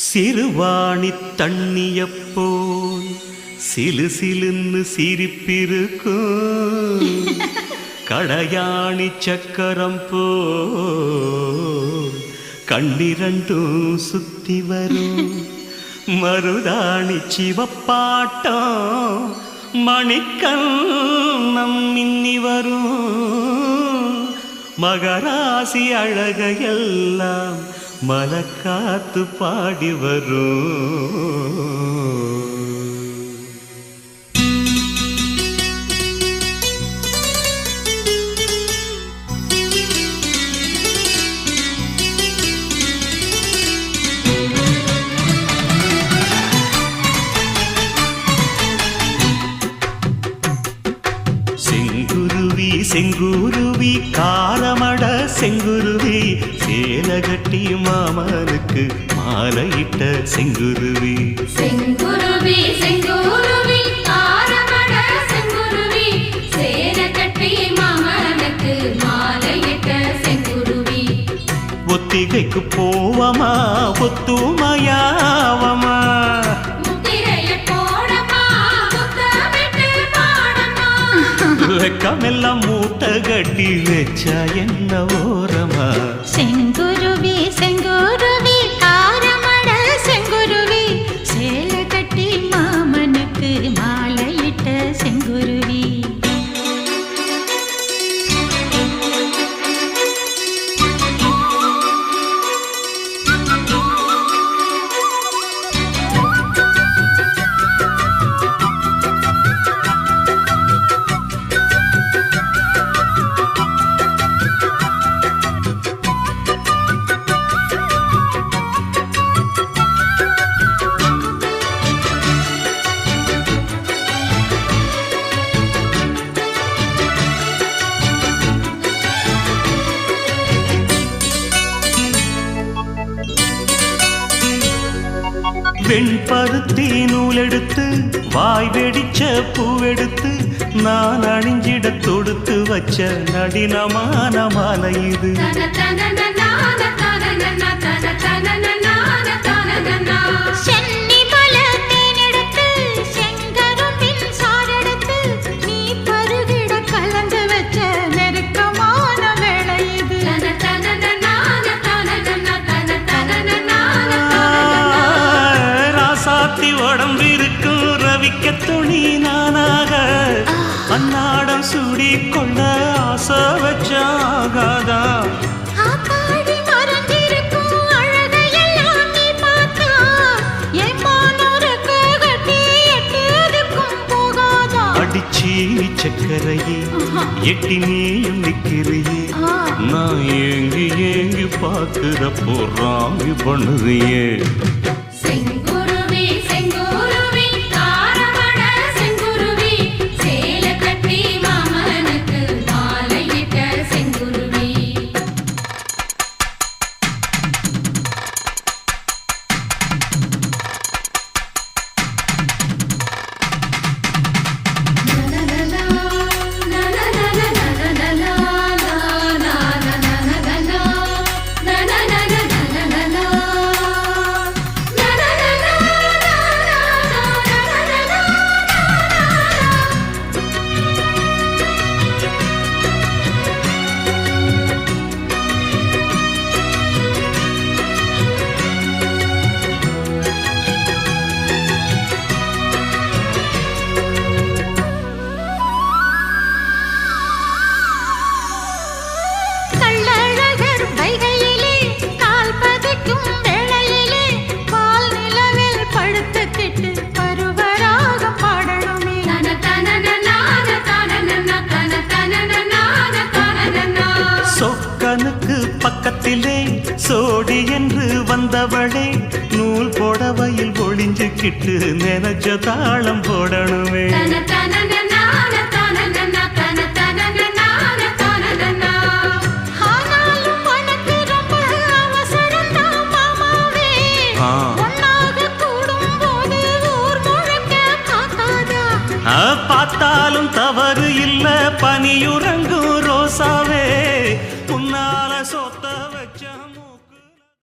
சிறுவாணி தண்ணியப்போல் சிலு சிலுன்னு சிரிப்பிருக்கும் கடையாணி சக்கரம் போல் கண்ணிரண்டும் சுத்தி வரும் மருதாணி சிவப்பாட்டம் மணிக்கண்ணம் மின்னி வரும் மகராசி அழகையெல்லாம் மலக்காத்து பாடி வரும். செங்குருவி செங்குருவி காரமட செங்குருவி சேலகட்டி மாமனுக்கு மாலையிட்ட செங்குருவி. செங்குருவி செங்குருவி காரமட செங்குருவி சேலகட்டி மாமனுக்கு மாலையிட்ட செங்குருவி. ஒத்திகைக்கு போவமா ஒத்துமையாவமா வெக்கமெல்லாம் மூட்டை கட்டி வச்சா என்ன ஓரமா. செங்குருவி செங்குருவி காரமட செங்குருவி சேலை கட்டி மாமனுக்கு மாலையிட்ட செங்குருவி. வெண்பருத்தி நூலெடுத்து வாய் வெடிச்ச பூவெடுத்து நான் அணிஞ்சிட தொடுத்து வச்ச நடினமான மாலை இது. உடம்பிருக்கும் ரவிக்க துணி நானாக அன்னாடம் சூடி கொள்ள ஆசை வச்சாகாதா. அடிச்சீனி சக்கரையே எட்டி நீயும் நிக்கிறியே நான் ஏங்கி ஏங்கி பார்க்கிறப்போ ராமி பண்ணுறியே. சொக்கனுக்கு பக்கத்திலே சோடி என்று வந்தவளே நூல் போடவையில் ஒளிஞ்சுக்கிட்டு நினைச்ச தாளம் போடணுமே. பார்த்தாலும் தவறு இல்ல பனியுற